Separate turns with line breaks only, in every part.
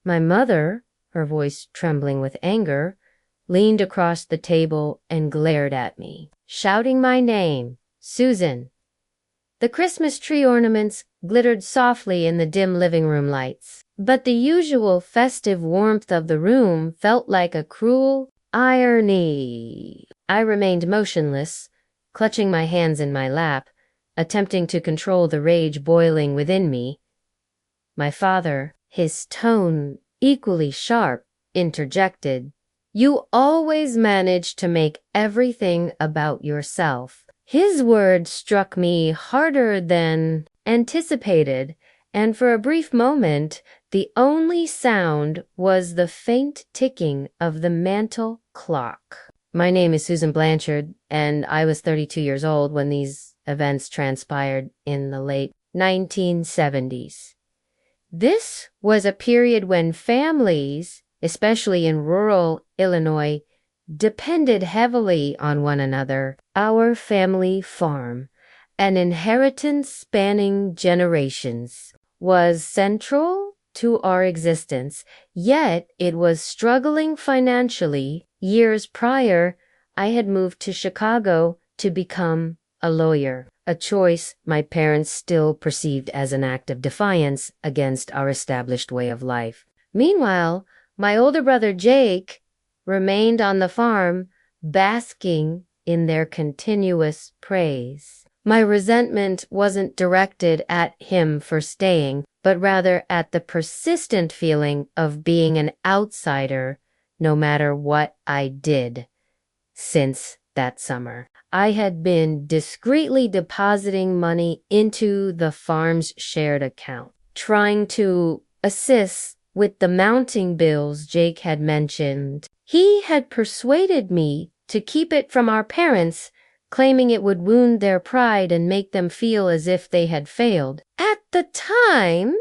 My mother, her voice trembling with anger, leaned across the table and glared at me, shouting my name, Susan. The Christmas tree ornaments glittered softly in the dim living room lights, but the usual festive warmth of the room felt like a cruel irony. I remained motionless, clutching my hands in my lap, attempting to control the rage boiling within me. My father, his tone equally sharp, interjected, "You always manage to make everything about yourself." His words struck me harder than anticipated, and for a brief moment, the only sound was the faint ticking of the mantel clock. My name is Susan Blanchard, and I was 32 years old when these events transpired in the late 1970s. This was a period when families, especially in rural Illinois, depended heavily on one another. Our family farm, an inheritance spanning generations, was central to our existence, yet it was struggling financially. Years prior, I had moved to Chicago to become a lawyer, a choice my parents still perceived as an act of defiance against our established way of life. Meanwhile, my older brother Jake remained on the farm, basking in their continuous praise. My resentment wasn't directed at him for staying, but rather at the persistent feeling of being an outsider no matter what I did. Since that summer, I had been discreetly depositing money into the farm's shared account, trying to assist with the mounting bills Jake had mentioned. He had persuaded me to keep it from our parents, claiming it would wound their pride and make them feel as if they had failed. At the time,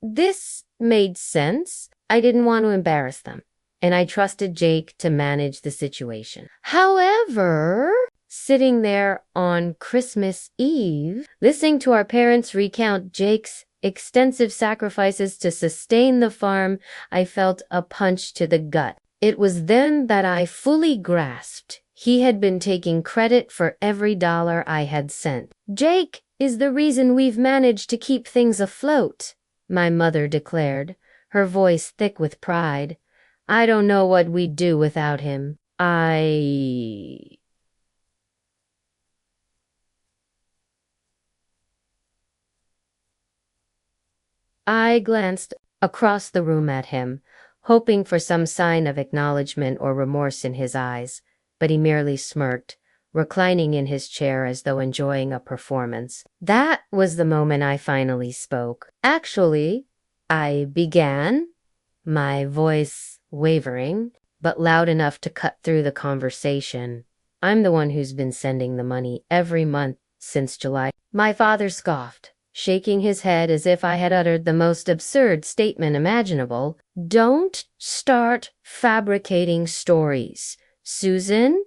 this made sense. I didn't want to embarrass them, and I trusted Jake to manage the situation. However, sitting there on Christmas Eve, listening to our parents recount Jake's extensive sacrifices to sustain the farm, I felt a punch to the gut. It was then that I fully grasped he had been taking credit for every dollar I had sent. "Jake is the reason we've managed to keep things afloat," my mother declared, her voice thick with pride. "I don't know what we'd do without him." I glanced across the room at him, hoping for some sign of acknowledgement or remorse in his eyes, but he merely smirked, reclining in his chair as though enjoying a performance. That was the moment I finally spoke. "Actually," I began, my voice wavering, but loud enough to cut through the conversation. "I'm the one who's been sending the money every month since July." My father scoffed, shaking his head as if I had uttered the most absurd statement imaginable. "Don't start fabricating stories, Susan.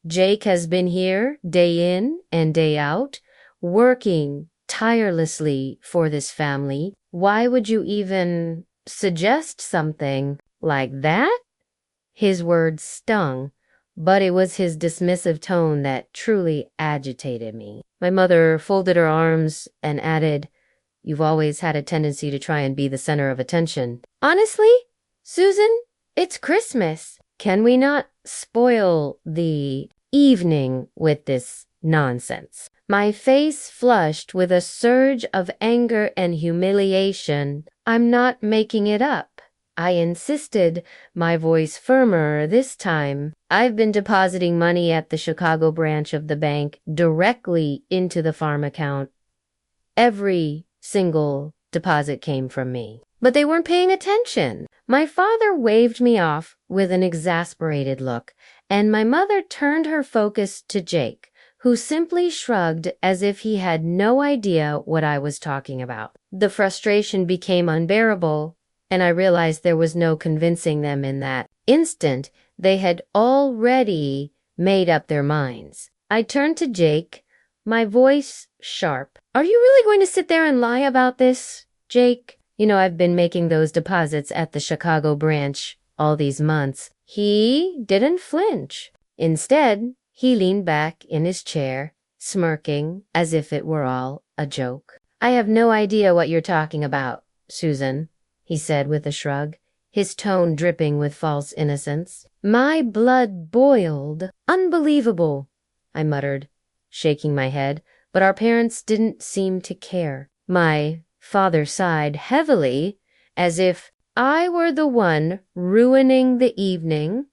Jake has been here day in and day out, working tirelessly for this family. Why would you even suggest something like that?" His words stung, but it was his dismissive tone that truly agitated me. My mother folded her arms and added, "You've always had a tendency to try and be the center of attention." "Honestly, Susan, it's Christmas. Can we not spoil the evening with this nonsense?" My face flushed with a surge of anger and humiliation. "I'm not making it up," I insisted, my voice firmer this time. "I've been depositing money at the Chicago branch of the bank directly into the farm account. Every single deposit came from me." But they weren't paying attention. My father waved me off with an exasperated look, and my mother turned her focus to Jake, who simply shrugged as if he had no idea what I was talking about. The frustration became unbearable, and I realized there was no convincing them in that instant. They had already made up their minds. I turned to Jake, my voice sharp. "Are you really going to sit there and lie about this, Jake? I've been making those deposits at the Chicago branch all these months." He didn't flinch. Instead, he leaned back in his chair, smirking as if it were all a joke. "I have no idea what you're talking about, Susan," he said with a shrug, his tone dripping with false innocence. My blood boiled. "Unbelievable," I muttered, shaking my head, but our parents didn't seem to care. My father sighed heavily, as if I were the one ruining the evening,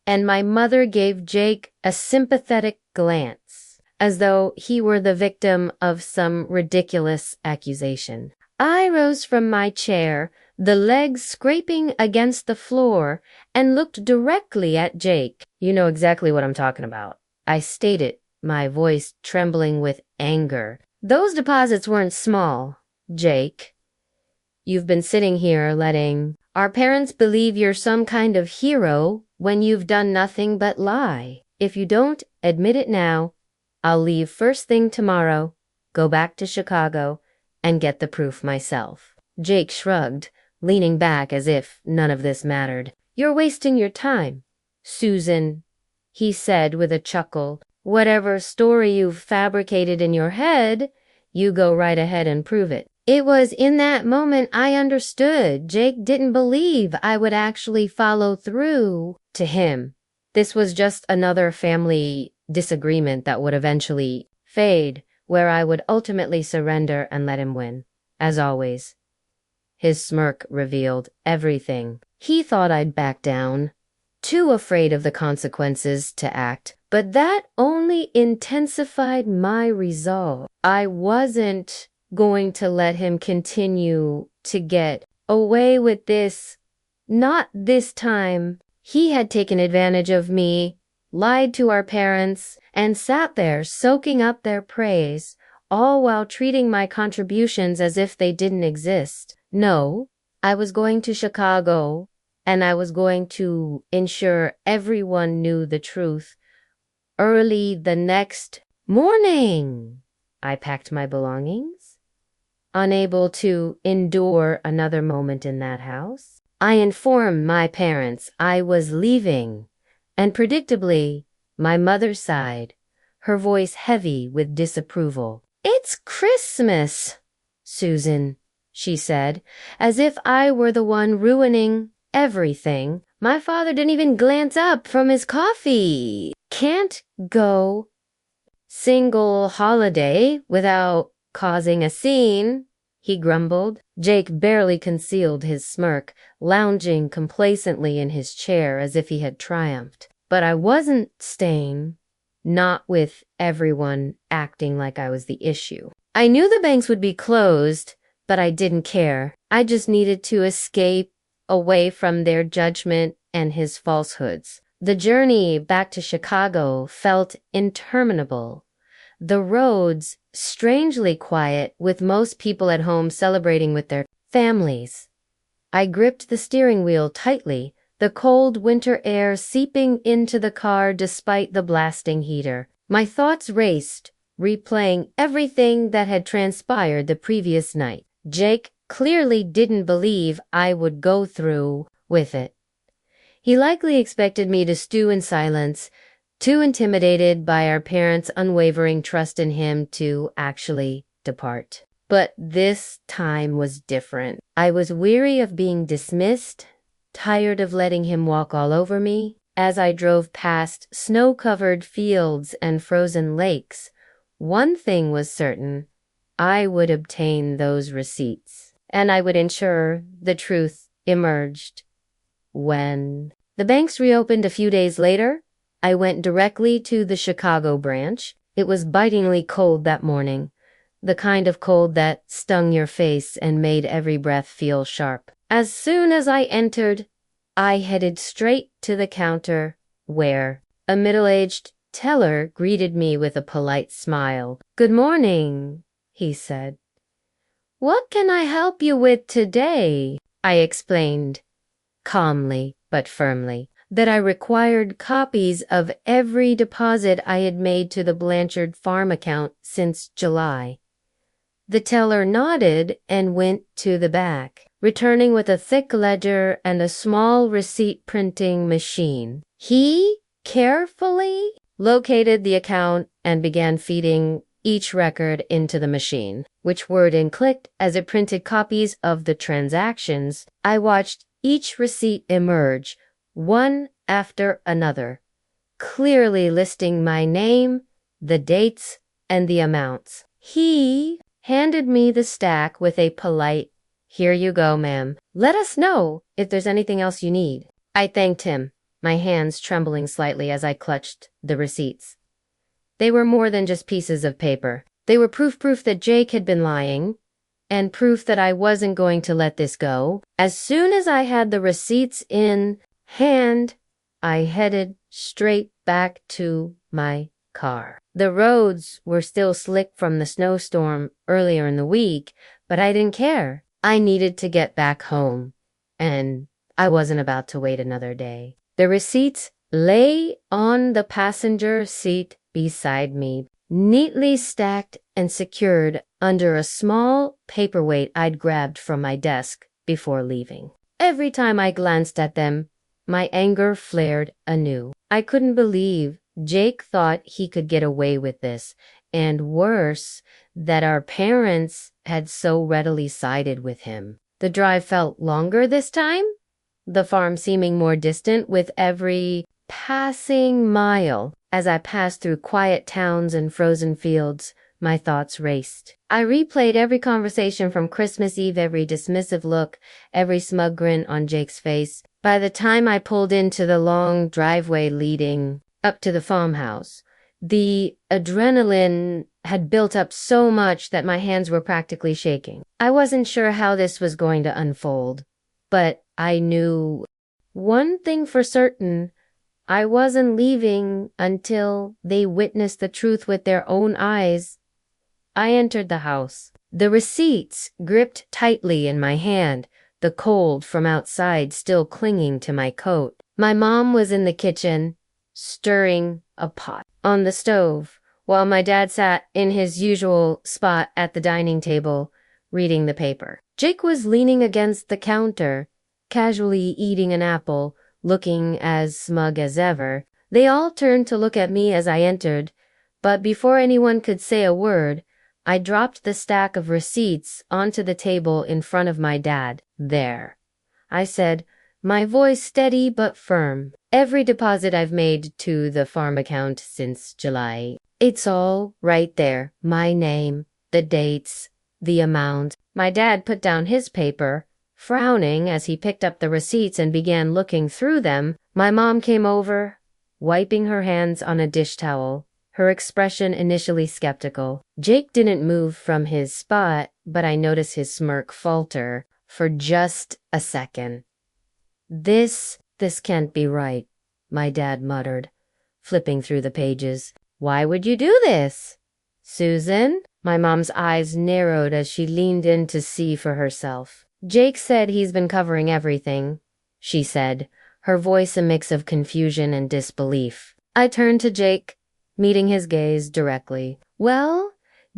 and my mother gave Jake a sympathetic glance, as though he were the victim of some ridiculous accusation. I rose from my chair, the legs scraping against the floor, and looked directly at Jake. "You know exactly what I'm talking about," I stated, my voice trembling with anger. "Those deposits weren't small, Jake. You've been sitting here letting our parents believe you're some kind of hero when you've done nothing but lie. If you don't admit it now, I'll leave first thing tomorrow, go back to Chicago, and get the proof myself." Jake shrugged, leaning back as if none of this mattered. "You're wasting your time, Susan," he said with a chuckle. "Whatever story you've fabricated in your head, you go right ahead and prove it." It was in that moment I understood Jake didn't believe I would actually follow through. To him, this was just another family disagreement that would eventually fade, where I would ultimately surrender and let him win. As always, his smirk revealed everything. He thought I'd back down, too afraid of the consequences to act, but that only intensified my resolve. I wasn't going to let him continue to get away with this. Not this time. He had taken advantage of me, lied to our parents, and sat there soaking up their praise, all while treating my contributions as if they didn't exist. No, I was going to Chicago, and I was going to ensure everyone knew the truth. Early the next morning, I packed my belongings, unable to endure another moment in that house. I informed my parents I was leaving, and predictably, my mother sighed, her voice heavy with disapproval. "It's Christmas, Susan," she said, as if I were the one ruining everything. My father didn't even glance up from his coffee. "Can't go single holiday without causing a scene," he grumbled. Jake barely concealed his smirk, lounging complacently in his chair as if he had triumphed. But I wasn't staying, not with everyone acting like I was the issue. I knew the banks would be closed, but I didn't care. I just needed to escape away from their judgment and his falsehoods. The journey back to Chicago felt interminable. The roads strangely quiet, with most people at home celebrating with their families. I gripped the steering wheel tightly, the cold winter air seeping into the car despite the blasting heater. My thoughts raced, replaying everything that had transpired the previous night. Jake clearly didn't believe I would go through with it. He likely expected me to stew in silence, too intimidated by our parents' unwavering trust in him to actually depart. But this time was different. I was weary of being dismissed, tired of letting him walk all over me. As I drove past snow-covered fields and frozen lakes, one thing was certain: I would obtain those receipts, and I would ensure the truth emerged. When the banks reopened a few days later, I went directly to the Chicago branch. It was bitingly cold that morning, the kind of cold that stung your face and made every breath feel sharp. As soon as I entered, I headed straight to the counter where a middle-aged teller greeted me with a polite smile. "Good morning," he said. "What can I help you with today?" I explained, calmly but firmly, that I required copies of every deposit I had made to the Blanchard farm account since July. The teller nodded and went to the back, returning with a thick ledger and a small receipt printing machine. He carefully located the account and began feeding each record into the machine, which whirred and clicked as it printed copies of the transactions. I watched each receipt emerge, one after another, clearly listing my name, the dates, and the amounts. He handed me the stack with a polite, "Here you go, ma'am. Let us know if there's anything else you need." I thanked him, my hands trembling slightly as I clutched the receipts. They were more than just pieces of paper. They were proof that Jake had been lying, and proof that I wasn't going to let this go. As soon as I had the receipts in hand, I headed straight back to my car. The roads were still slick from the snowstorm earlier in the week, but I didn't care. I needed to get back home, and I wasn't about to wait another day. The receipts lay on the passenger seat beside me, neatly stacked and secured under a small paperweight I'd grabbed from my desk before leaving. Every time I glanced at them, my anger flared anew. I couldn't believe Jake thought he could get away with this, and worse, that our parents had so readily sided with him. The drive felt longer this time, the farm seeming more distant with every passing mile. As I passed through quiet towns and frozen fields, my thoughts raced. I replayed every conversation from Christmas Eve, every dismissive look, every smug grin on Jake's face. By the time I pulled into the long driveway leading up to the farmhouse, the adrenaline had built up so much that my hands were practically shaking. I wasn't sure how this was going to unfold, but I knew one thing for certain: I wasn't leaving until they witnessed the truth with their own eyes. I entered the house, the receipts gripped tightly in my hand, the cold from outside still clinging to my coat. My mom was in the kitchen, stirring a pot on the stove, while my dad sat in his usual spot at the dining table, reading the paper. Jake was leaning against the counter, casually eating an apple, looking as smug as ever. They all turned to look at me as I entered, but before anyone could say a word, I dropped the stack of receipts onto the table in front of my dad. "There," I said, my voice steady but firm. "Every deposit I've made to the farm account since July. It's all right there. My name, the dates, the amount." My dad put down his paper, frowning as he picked up the receipts and began looking through them. My mom came over, wiping her hands on a dish towel, her expression initially skeptical. Jake didn't move from his spot, but I noticed his smirk falter for just a second. This can't be right," my dad muttered, flipping through the pages. "Why would you do this, Susan?" My mom's eyes narrowed as she leaned in to see for herself. "Jake said he's been covering everything," she said, her voice a mix of confusion and disbelief. I turned to Jake, meeting his gaze directly. "Well,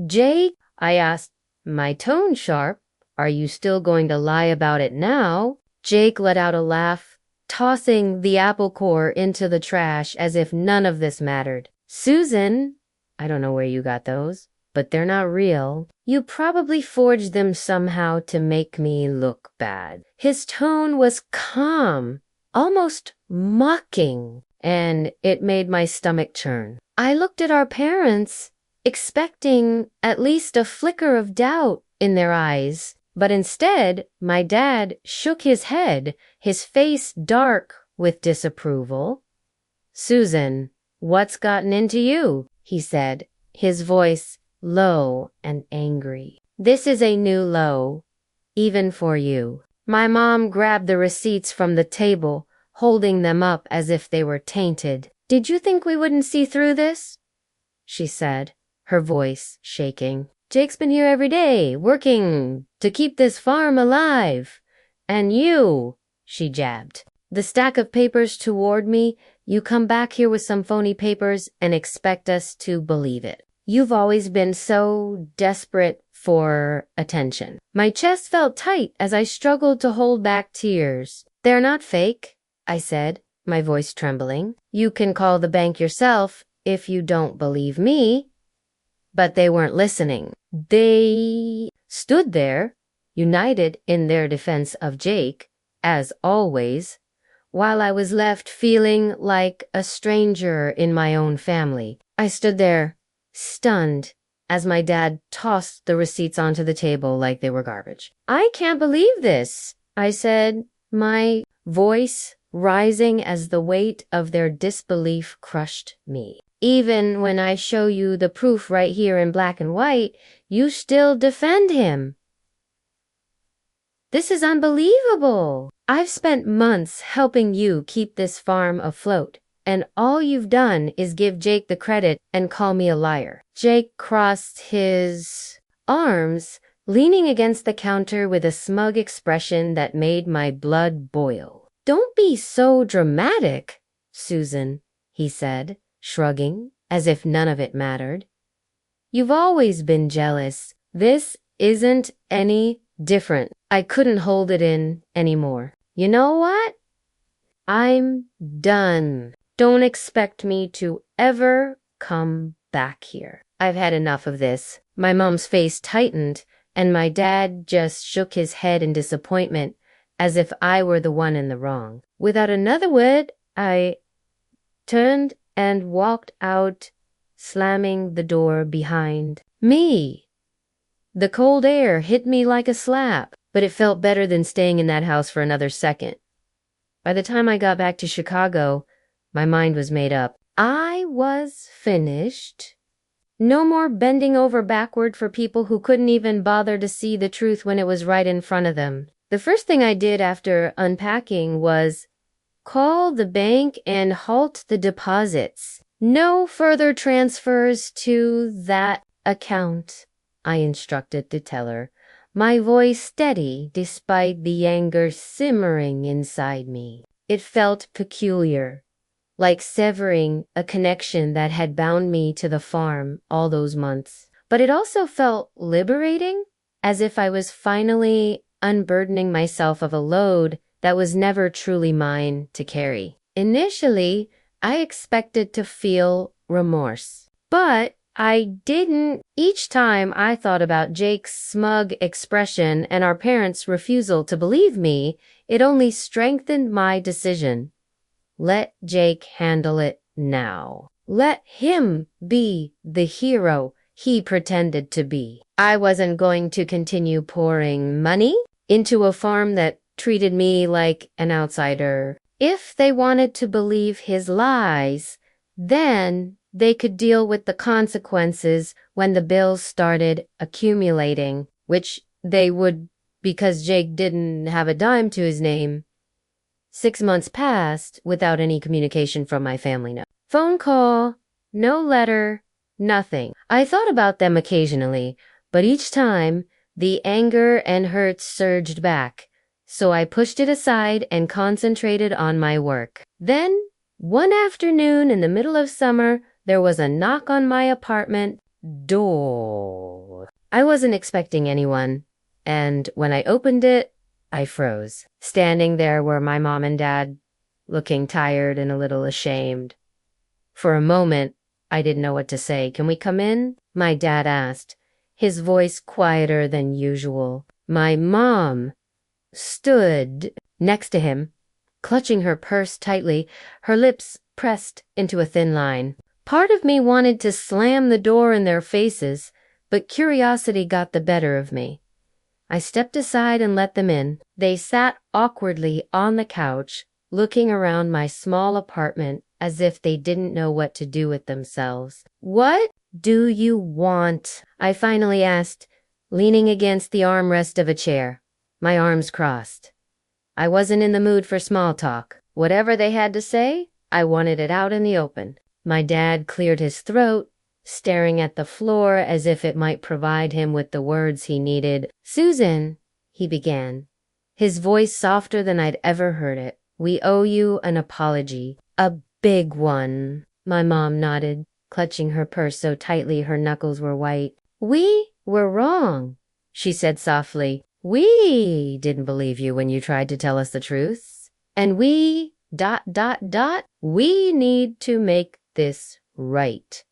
Jake," I asked, my tone sharp, "are you still going to lie about it now?" Jake let out a laugh, tossing the apple core into the trash as if none of this mattered. "Susan, I don't know where you got those, but they're not real. You probably forged them somehow to make me look bad." His tone was calm, almost mocking, and it made my stomach churn. I looked at our parents, expecting at least a flicker of doubt in their eyes, but instead, my dad shook his head, his face dark with disapproval. "Susan, what's gotten into you?" he said, his voice low and angry. "This is a new low, even for you." My mom grabbed the receipts from the table, holding them up as if they were tainted. "Did you think we wouldn't see through this?" she said, her voice shaking. "Jake's been here every day, working to keep this farm alive. And you," she jabbed the stack of papers toward me, "you come back here with some phony papers and expect us to believe it. You've always been so desperate for attention. My chest felt tight as I struggled to hold back tears. "They're not fake," I said, my voice trembling. "You can call the bank yourself if you don't believe me." But they weren't listening. They stood there, united in their defense of Jake, as always, while I was left feeling like a stranger in my own family. I stood there, stunned, as my dad tossed the receipts onto the table like they were garbage. "I can't believe this," I said, my voice rising as the weight of their disbelief crushed me. "Even when I show you the proof right here in black and white, you still defend him. This is unbelievable. I've spent months helping you keep this farm afloat, and all you've done is give Jake the credit and call me a liar." Jake crossed his arms, leaning against the counter with a smug expression that made my blood boil. "Don't be so dramatic, Susan," he said, shrugging, as if none of it mattered. "You've always been jealous. This isn't any different." I couldn't hold it in anymore. "You know what? I'm done. Don't expect me to ever come back here. I've had enough of this." My mom's face tightened, and my dad just shook his head in disappointment, as if I were the one in the wrong. Without another word, I turned and walked out, slamming the door behind me. The cold air hit me like a slap, but it felt better than staying in that house for another second. By the time I got back to Chicago, my mind was made up. I was finished. No more bending over backward for people who couldn't even bother to see the truth when it was right in front of them. The first thing I did after unpacking was call the bank and halt the deposits. "No further transfers to that account," I instructed the teller, my voice steady despite the anger simmering inside me. It felt peculiar, like severing a connection that had bound me to the farm all those months. But it also felt liberating, as if I was finally unburdening myself of a load that was never truly mine to carry. Initially, I expected to feel remorse, but I didn't. Each time I thought about Jake's smug expression and our parents' refusal to believe me, it only strengthened my decision. Let Jake handle it now. Let him be the hero he pretended to be. I wasn't going to continue pouring money into a farm that treated me like an outsider. If they wanted to believe his lies, then they could deal with the consequences when the bills started accumulating, which they would because Jake didn't have a dime to his name. 6 months passed without any communication from my family. No phone call, no letter, nothing. I thought about them occasionally, but each time the anger and hurt surged back, so I pushed it aside and concentrated on my work. Then, one afternoon in the middle of summer, there was a knock on my apartment door. I wasn't expecting anyone, and when I opened it, I froze. Standing there were my mom and dad, looking tired and a little ashamed. For a moment, I didn't know what to say. "Can we come in?" my dad asked, his voice quieter than usual. My mom stood next to him, clutching her purse tightly, her lips pressed into a thin line. Part of me wanted to slam the door in their faces, but curiosity got the better of me. I stepped aside and let them in. They sat awkwardly on the couch, looking around my small apartment as if they didn't know what to do with themselves. "What do you want?" I finally asked, leaning against the armrest of a chair, my arms crossed. I wasn't in the mood for small talk. Whatever they had to say, I wanted it out in the open. My dad cleared his throat, staring at the floor as if it might provide him with the words he needed. "Susan," he began, his voice softer than I'd ever heard it, "we owe you an apology. A big one." My mom nodded, clutching her purse so tightly her knuckles were white. "We were wrong," she said softly. "We didn't believe you when you tried to tell us the truth. And we, ... we need to make this right."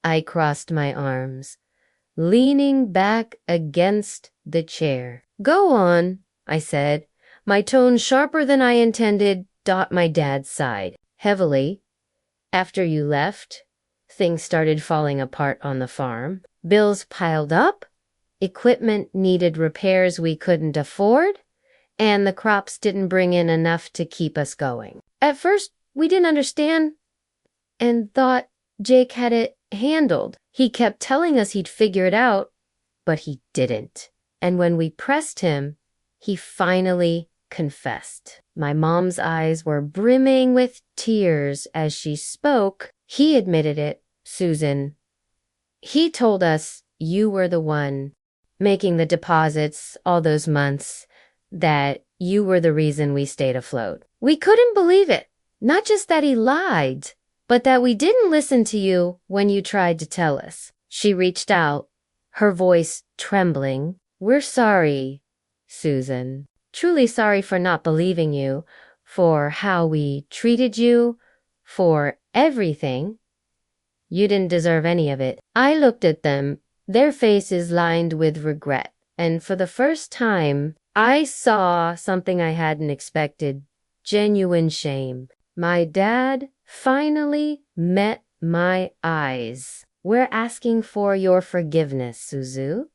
I crossed my arms, leaning back against the chair. "Go on," I said, my tone sharper than I intended. My dad sighed heavily. "After you left, things started falling apart on the farm. Bills piled up, equipment needed repairs we couldn't afford, and the crops didn't bring in enough to keep us going. At first, we didn't understand and thought Jake had it handled. He kept telling us he'd figure it out, but he didn't. And when we pressed him, he finally confessed." My mom's eyes were brimming with tears as she spoke. "He admitted it, Susan. He told us you were the one making the deposits all those months, that you were the reason we stayed afloat. We couldn't believe it. Not just that he lied, but that we didn't listen to you when you tried to tell us." She reached out, her voice trembling. "We're sorry, Susan. Truly sorry for not believing you, for how we treated you, for everything. You didn't deserve any of it." I looked at them, their faces lined with regret, and for the first time, I saw something I hadn't expected: genuine shame. My dad finally met my eyes. "We're asking for your forgiveness, Suzu.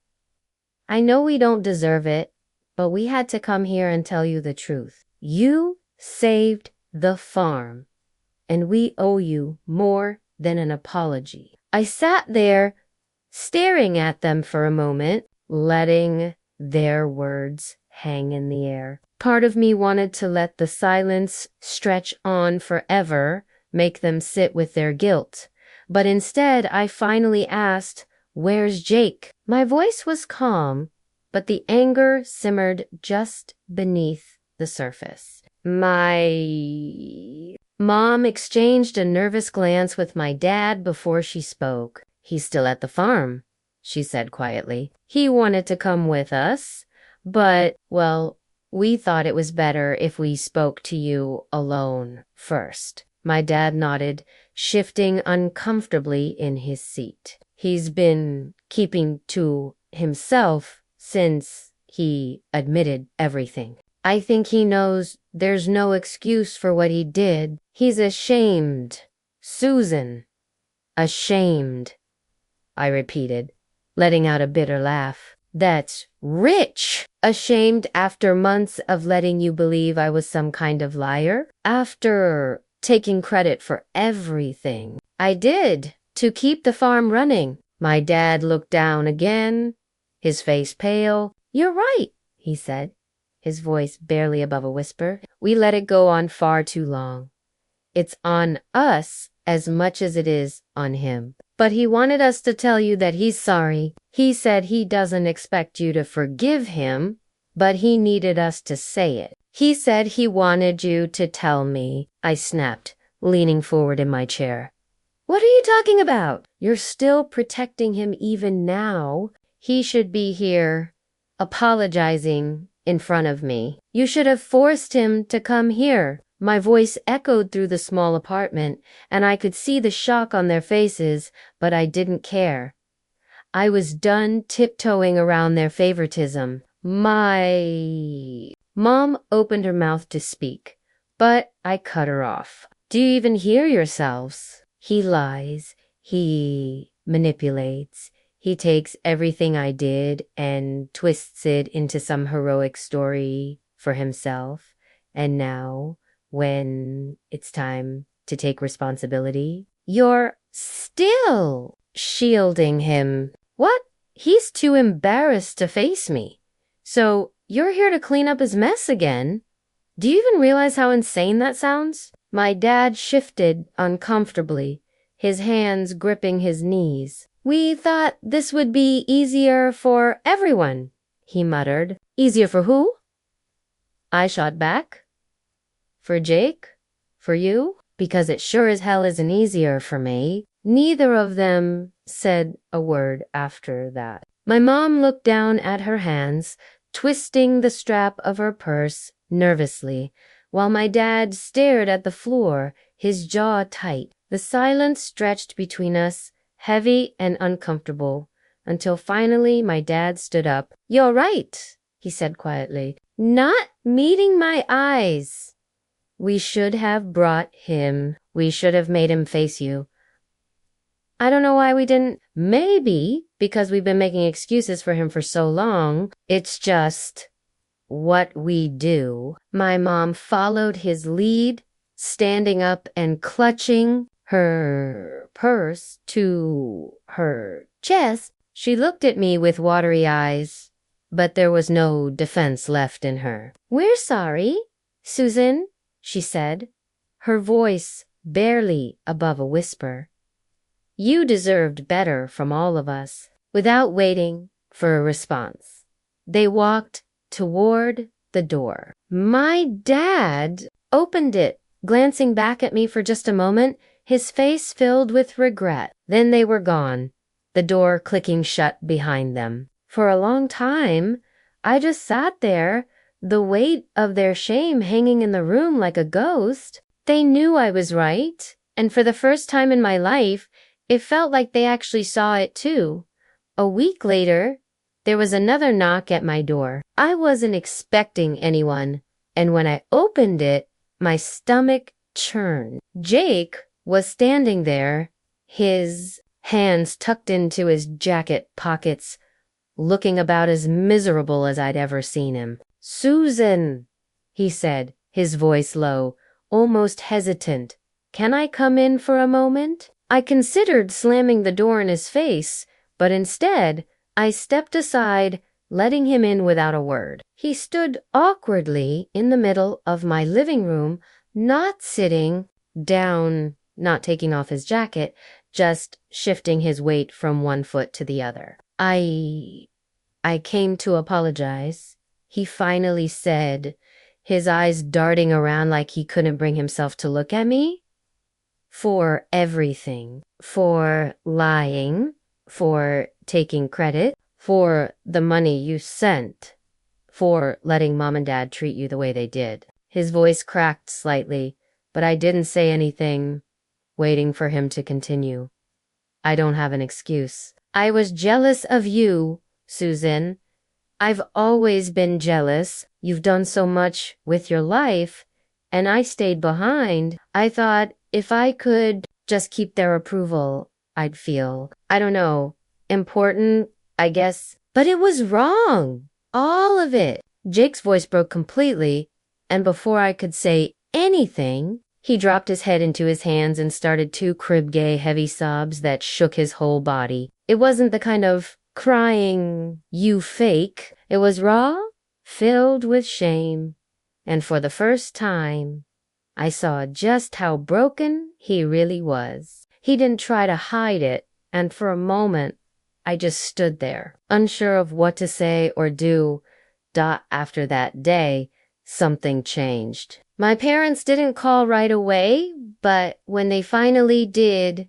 I know we don't deserve it, but we had to come here and tell you the truth. You saved the farm, and we owe you more than an apology." I sat there, staring at them for a moment, letting their words hang in the air. Part of me wanted to let the silence stretch on forever, make them sit with their guilt. But instead, I finally asked, "Where's Jake?" My voice was calm, but the anger simmered just beneath the surface. My mom exchanged a nervous glance with my dad before she spoke. "He's still at the farm," she said quietly. "He wanted to come with us, but, well, we thought it was better if we spoke to you alone first." My dad nodded, shifting uncomfortably in his seat. "He's been keeping to himself since he admitted everything. I think he knows there's no excuse for what he did. He's ashamed, Susan. Ashamed," I repeated, letting out a bitter laugh. "That's rich! Ashamed after months of letting you believe I was some kind of liar? After taking credit for everything I did to keep the farm running?" My dad looked down again, his face pale. "You're right," he said, his voice barely above a whisper. "We let it go on far too long. It's on us as much as it is on him. But he wanted us to tell you that he's sorry. He said he doesn't expect you to forgive him, but he needed us to say it. He said he wanted you to tell me," I snapped, leaning forward in my chair. "What are you talking about? You're still protecting him even now. He should be here, apologizing in front of me. You should have forced him to come here." My voice echoed through the small apartment, and I could see the shock on their faces, but I didn't care. I was done tiptoeing around their favoritism. My mom opened her mouth to speak, but I cut her off. "Do you even hear yourselves? He lies, he manipulates, he takes everything I did and twists it into some heroic story for himself, and now, when it's time to take responsibility, you're still shielding him. What? He's too embarrassed to face me. So you're here to clean up his mess again? Do you even realize how insane that sounds?" My dad shifted uncomfortably, his hands gripping his knees. "We thought this would be easier for everyone," he muttered. "Easier for who?" I shot back. "For Jake? For you? Because it sure as hell isn't easier for me." Neither of them said a word after that. My mom looked down at her hands, twisting the strap of her purse nervously, while my dad stared at the floor, his jaw tight. The silence stretched between us, heavy and uncomfortable, until finally my dad stood up. "You're right," he said quietly. "Not meeting my eyes. We should have brought him. We should have made him face you. I don't know why we didn't. Maybe because we've been making excuses for him for so long. It's just what we do." My mom followed his lead, standing up and clutching her purse to her chest. She looked at me with watery eyes, but there was no defense left in her. "We're sorry, Susan," she said, her voice barely above a whisper. "You deserved better from all of us." Without waiting for a response, they walked toward the door. My dad opened it, glancing back at me for just a moment, his face filled with regret. Then they were gone, the door clicking shut behind them. For a long time, I just sat there, the weight of their shame hanging in the room like a ghost. They knew I was right, and for the first time in my life, it felt like they actually saw it too. A week later, there was another knock at my door. I wasn't expecting anyone, and when I opened it, my stomach churned. Jake was standing there, his hands tucked into his jacket pockets, looking about as miserable as I'd ever seen him. "Susan," he said, his voice low, almost hesitant. "Can I come in for a moment?" I considered slamming the door in his face, but instead, I stepped aside, letting him in without a word. He stood awkwardly in the middle of my living room, not sitting down, not taking off his jacket, just shifting his weight from one foot to the other. I came to apologize," he finally said, his eyes darting around like he couldn't bring himself to look at me. "For everything. For lying. For taking credit. For the money you sent. For letting Mom and Dad treat you the way they did." His voice cracked slightly, but I didn't say anything, waiting for him to continue. "I don't have an excuse. I was jealous of you, Susan. I've always been jealous. You've done so much with your life, and I stayed behind. I thought if I could just keep their approval, I'd feel, I don't know, important, I guess. But it was wrong. All of it." Jake's voice broke completely, and before I could say anything, he dropped his head into his hands and started two crib-gay heavy sobs that shook his whole body. It wasn't the kind of crying you fake. It was raw, filled with shame, and for the first time, I saw just how broken he really was. He didn't try to hide it, and for a moment, I just stood there, unsure of what to say or do. After that day, something changed. My parents didn't call right away, but when they finally did,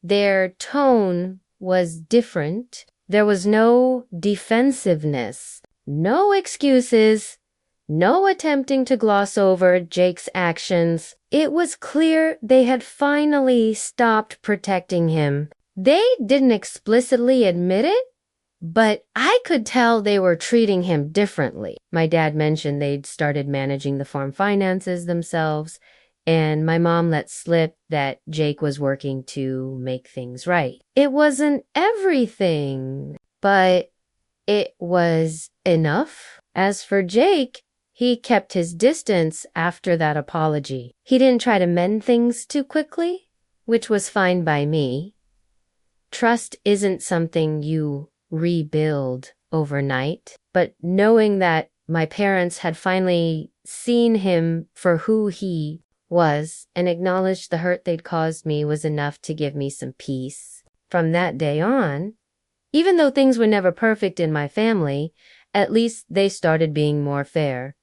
their tone was different. There was no defensiveness, no excuses, no attempting to gloss over Jake's actions. It was clear they had finally stopped protecting him. They didn't explicitly admit it, but I could tell they were treating him differently. My dad mentioned they'd started managing the farm finances themselves, and my mom let slip that Jake was working to make things right. It wasn't everything, but it was enough. As for Jake, he kept his distance after that apology. He didn't try to mend things too quickly, which was fine by me. Trust isn't something you rebuild overnight, but knowing that my parents had finally seen him for who he was and acknowledged the hurt they'd caused me was enough to give me some peace. From that day on, even though things were never perfect in my family, at least they started being more fair.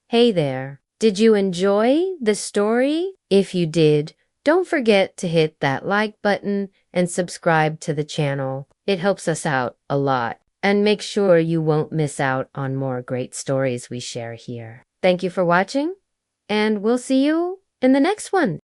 Hey there. Did you enjoy the story? If you did, Don't forget to hit that like button and subscribe to the channel. It helps us out a lot. And make sure you won't miss out on more great stories we share here. Thank you for watching, and we'll see you in the next one.